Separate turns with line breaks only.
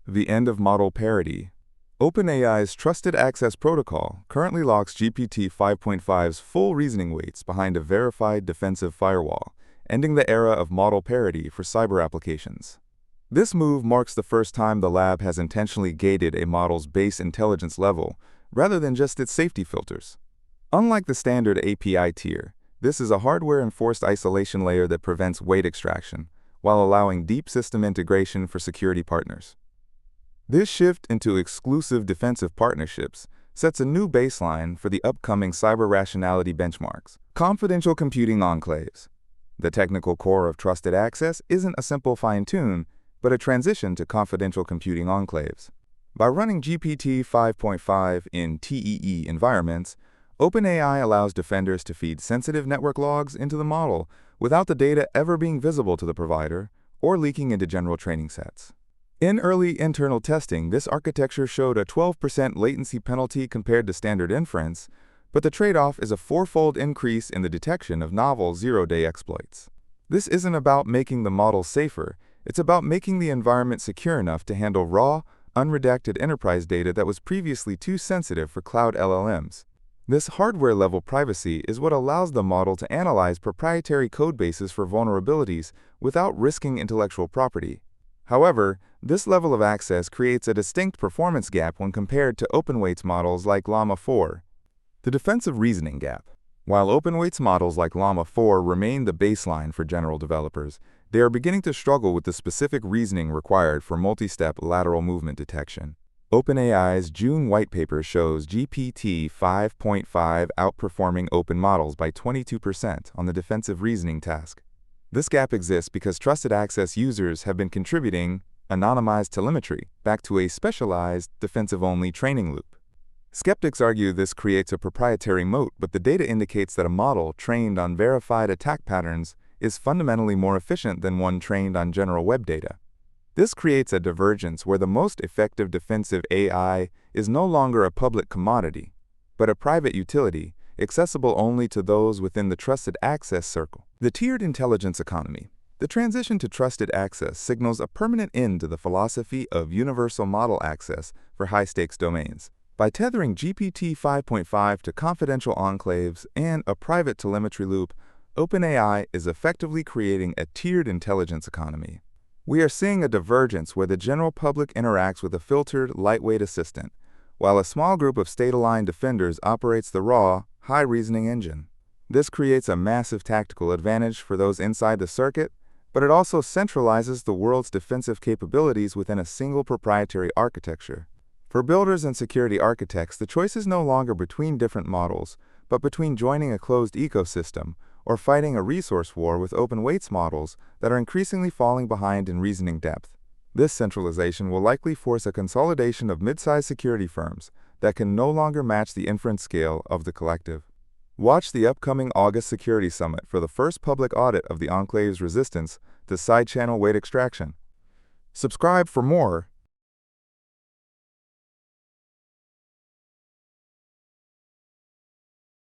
The End of Model Parity. OpenAI's Trusted Access protocol currently locks GPT 5.5's full reasoning weights behind a verified defensive firewall, ending the era of model parity for cyber applications. This move marks the first time the lab has intentionally gated a model's base intelligence level rather than just its safety filters. Unlike the standard API tier, this is a hardware-enforced isolation layer that prevents weight extraction, while allowing deep system integration for security partners. This shift into exclusive defensive partnerships sets a new baseline for the upcoming cyber rationality benchmarks. Confidential computing enclaves. The technical core of Trusted Access isn't a simple fine-tune, but a transition to confidential computing enclaves. By running GPT 5.5 in TEE environments, OpenAI allows defenders to feed sensitive network logs into the model without the data ever being visible to the provider or leaking into general training sets. In early internal testing, this architecture showed a 12% latency penalty compared to standard inference, but the trade-off is a fourfold increase in the detection of novel zero-day exploits. This isn't about making the model safer, it's about making the environment secure enough to handle raw, unredacted enterprise data that was previously too sensitive for cloud LLMs. This hardware-level privacy is what allows the model to analyze proprietary codebases for vulnerabilities without risking intellectual property. However, this level of access creates a distinct performance gap when compared to open-weights models like Llama 4. The defensive reasoning gap. While open-weights models like Llama 4 remain the baseline for general developers, they are beginning to struggle with the specific reasoning required for multi-step lateral movement detection. OpenAI's June white paper shows GPT 5.5 outperforming open models by 22% on the defensive reasoning task. This gap exists because Trusted Access users have been contributing anonymized telemetry back to a specialized, defensive-only training loop. Skeptics argue this creates a proprietary moat, but the data indicates that a model trained on verified attack patterns is fundamentally more efficient than one trained on general web data. This creates a divergence where the most effective defensive AI is no longer a public commodity, but a private utility, accessible only to those within the Trusted Access circle. The tiered intelligence economy. The transition to Trusted Access signals a permanent end to the philosophy of universal model access for high-stakes domains. By tethering GPT 5.5 to confidential enclaves and a private telemetry loop, OpenAI is effectively creating a tiered intelligence economy. We are seeing a divergence where the general public interacts with a filtered, lightweight assistant, while a small group of state-aligned defenders operates the raw, high-reasoning engine. This creates a massive tactical advantage for those inside the circuit, but it also centralizes the world's defensive capabilities within a single proprietary architecture. For builders and security architects, the choice is no longer between different models, but between joining a closed ecosystem or fighting a resource war with open-weights models that are increasingly falling behind in reasoning depth. This centralization will likely force a consolidation of mid-sized security firms that can no longer match the inference scale of the collective. Watch the upcoming August Security Summit for the first public audit of the Enclave's resistance to side-channel weight extraction. Subscribe for more